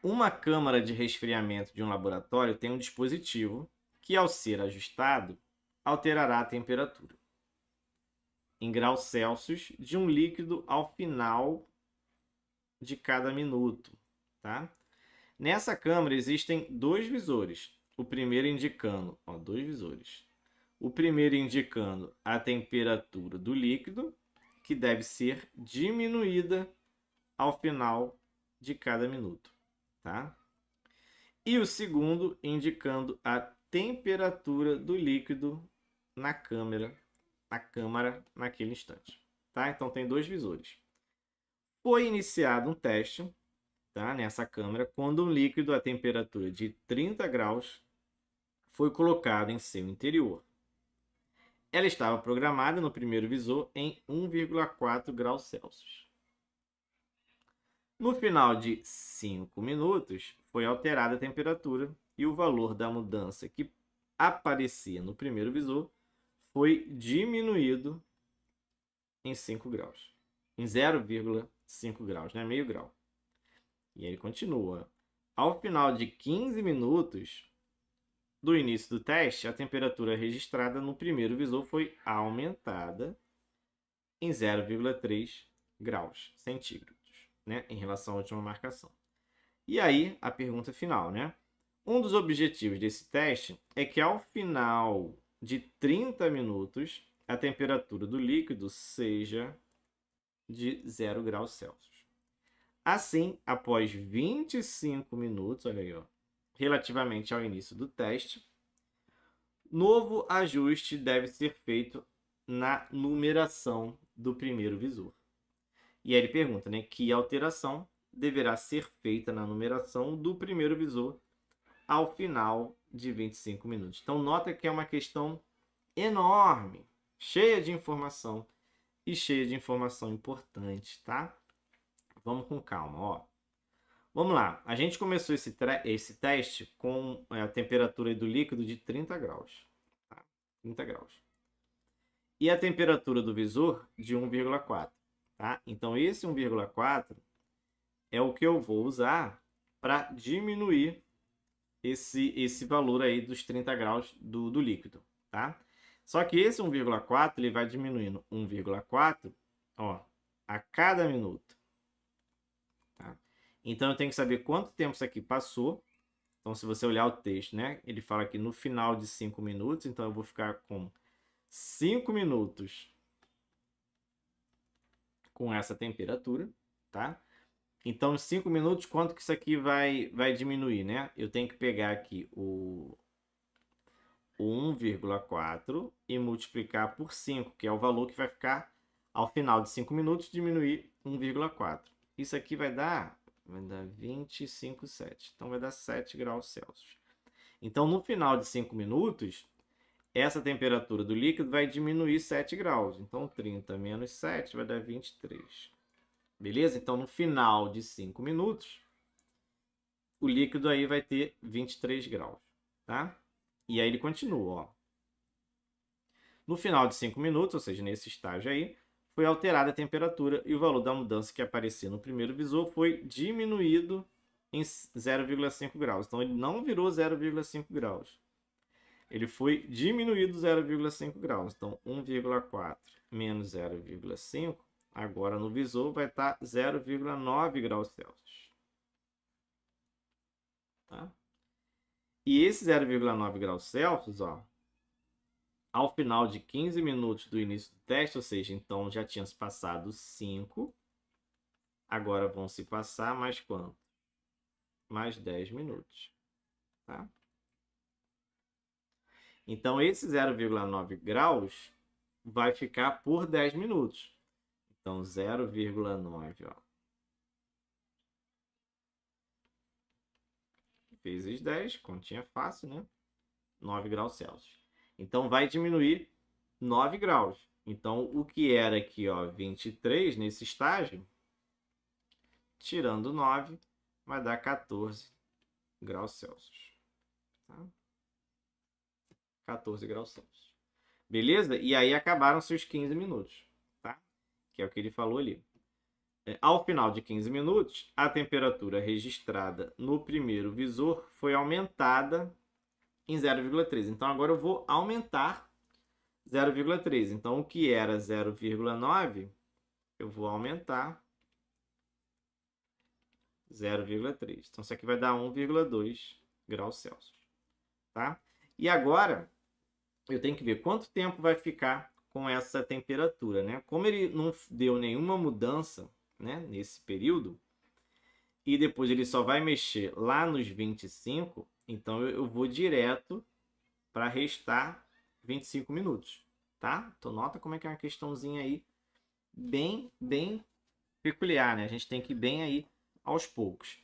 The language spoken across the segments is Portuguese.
Uma câmara de resfriamento de um laboratório tem um dispositivo que, ao ser ajustado, alterará a temperatura em graus Celsius de um líquido ao final de cada minuto, tá? Nessa câmara existem dois visores. O primeiro indicando, dois visores. O primeiro indicando a temperatura do líquido, que deve ser diminuída ao final de cada minuto, tá? E o segundo indicando a temperatura do líquido na câmara naquele instante, tá? Então tem dois visores. Foi iniciado um teste, tá, nessa câmara quando um líquido a temperatura de 30 graus foi colocado em seu interior. Ela estava programada no primeiro visor em 1,4 graus Celsius. No final de 5 minutos, foi alterada a temperatura e o valor da mudança que aparecia no primeiro visor foi diminuído em 5 graus. Em 0,5 graus, né? Meio grau. E ele continua. Ao final de 15 minutos do início do teste, a temperatura registrada no primeiro visor foi aumentada em 0,3 graus centígrados, né, em relação à última marcação. E aí, a pergunta final, né? Um dos objetivos desse teste é que ao final de 30 minutos, a temperatura do líquido seja de 0 graus Celsius. Assim, após 25 minutos, olha aí, relativamente ao início do teste, novo ajuste deve ser feito na numeração do primeiro visor. E aí ele pergunta, né, que alteração deverá ser feita na numeração do primeiro visor ao final de 25 minutos. Então, nota que é uma questão enorme, cheia de informação e cheia de informação importante, tá? Vamos com calma, ó. Vamos lá. A gente começou esse teste com a temperatura do líquido de 30 graus. Tá? 30 graus. E a temperatura do visor de 1,4. Tá? Então, esse 1,4 é o que eu vou usar para diminuir esse valor aí dos 30 graus do líquido. Tá? Só que esse 1,4 ele vai diminuindo 1,4 a cada minuto. Tá? Então, eu tenho que saber quanto tempo isso aqui passou. Então, se você olhar o texto, né, ele fala que no final de 5 minutos, então eu vou ficar com 5 minutos com essa temperatura, tá? Então, 5 minutos, quanto que isso aqui vai diminuir, né? Eu tenho que pegar aqui o 1,4 e multiplicar por 5, que é o valor que vai ficar ao final de 5 minutos, diminuir 1,4. Isso aqui vai dar 25,7. Então, vai dar 7 graus Celsius. Então, no final de 5 minutos, essa temperatura do líquido vai diminuir 7 graus. Então, 30 menos 7 vai dar 23. Beleza? Então, no final de 5 minutos, o líquido aí vai ter 23 graus. Tá? E aí ele continua, ó. No final de 5 minutos, ou seja, nesse estágio aí, foi alterada a temperatura e o valor da mudança que aparecia no primeiro visor foi diminuído em 0,5 graus. Então, ele não virou 0,5 graus. Ele foi diminuído 0,5 graus. Então, 1,4 menos 0,5, agora no visor vai estar 0,9 graus Celsius. Tá? E esse 0,9 graus Celsius, ó, ao final de 15 minutos do início do teste, ou seja, então já tinha se passado 5, agora vão se passar mais quanto? Mais 10 minutos. Tá? Então, esse 0,9 graus vai ficar por 10 minutos. Então, 0,9, ó. Vezes 10, continha fácil, né? 9 graus Celsius. Então, vai diminuir 9 graus. Então, o que era aqui, ó, 23 nesse estágio, tirando 9, vai dar 14 graus Celsius. Tá? 14 graus Celsius. Beleza? E aí acabaram-se os 15 minutos, tá? Que é o que ele falou ali. Ao final de 15 minutos, a temperatura registrada no primeiro visor foi aumentada em 0,3. Então, agora eu vou aumentar 0,3. Então, o que era 0,9, eu vou aumentar 0,3. Então, isso aqui vai dar 1,2 graus Celsius. Tá? E agora, eu tenho que ver quanto tempo vai ficar com essa temperatura, né? Como ele não deu nenhuma mudança, né, nesse período, e depois ele só vai mexer lá nos 25, então eu vou direto para restar 25 minutos, tá? Então nota como é que é uma questãozinha aí bem peculiar, né? A gente tem que ir bem aí aos poucos.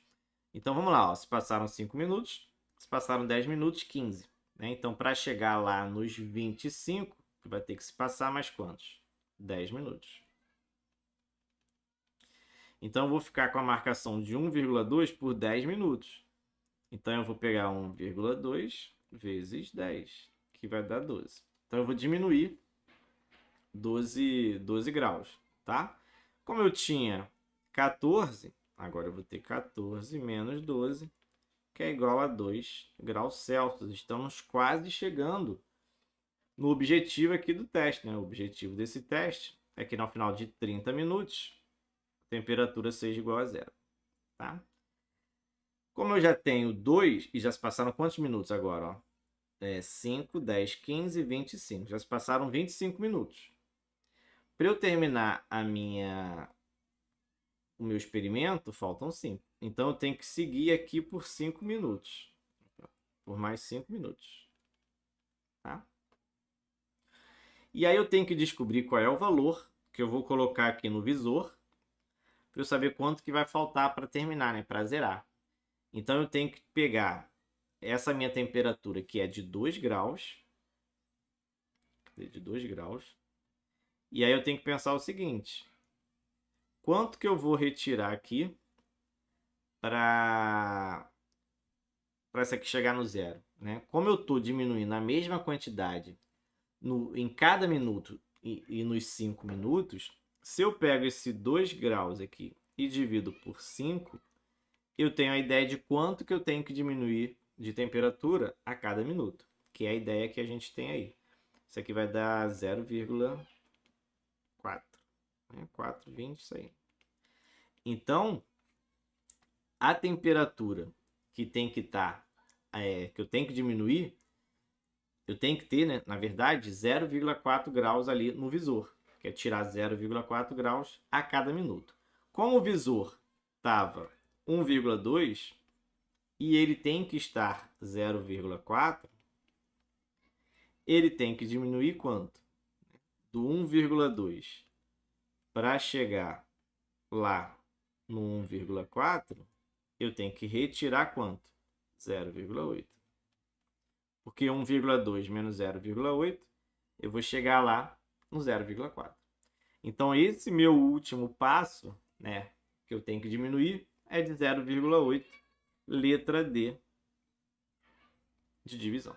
Então vamos lá, ó. Se passaram 5 minutos, se passaram 10 minutos, 15. Né? Então para chegar lá nos 25, vai ter que se passar mais quantos? 10 minutos. Então eu vou ficar com a marcação de 1,2 por 10 minutos. Então eu vou pegar 1,2 vezes 10, que vai dar 12. Então eu vou diminuir 12 graus, tá? Como eu tinha 14, agora eu vou ter 14 menos 12, que é igual a 2 graus Celsius. Estamos quase chegando no objetivo aqui do teste, né? O objetivo desse teste é que no final de 30 minutos, a temperatura seja igual a zero, tá? Como eu já tenho 2, e já se passaram quantos minutos agora? Ó? 5, 10, 15, 25. Já se passaram 25 minutos. Para eu terminar o meu experimento, faltam 5. Então eu tenho que seguir aqui por 5 minutos. Por mais 5 minutos. Tá? E aí eu tenho que descobrir qual é o valor que eu vou colocar aqui no visor para eu saber quanto que vai faltar para terminar, né? Para zerar. Então eu tenho que pegar essa minha temperatura, que é de 2 graus. De 2 graus. E aí eu tenho que pensar o seguinte. Quanto que eu vou retirar aqui para essa aqui chegar no zero? Né? Como eu estou diminuindo a mesma quantidade em cada minuto e nos 5 minutos, se eu pego esse 2 graus aqui e divido por 5, eu tenho a ideia de quanto que eu tenho que diminuir de temperatura a cada minuto, que é a ideia que a gente tem aí. Isso aqui vai dar 0,4. 4,20, isso aí. Então, a temperatura que tem que estar, que eu tenho que diminuir, eu tenho que ter, né, na verdade, 0,4 graus ali no visor, que é tirar 0,4 graus a cada minuto. Como o visor estava 1,2 e ele tem que estar 0,4, ele tem que diminuir quanto? Do 1,2 para chegar lá no 1,4, eu tenho que retirar quanto? 0,8. Porque 1,2 menos 0,8, eu vou chegar lá no 0,4. Então, esse meu último passo, né, que eu tenho que diminuir, é de 0,8, letra D de divisão.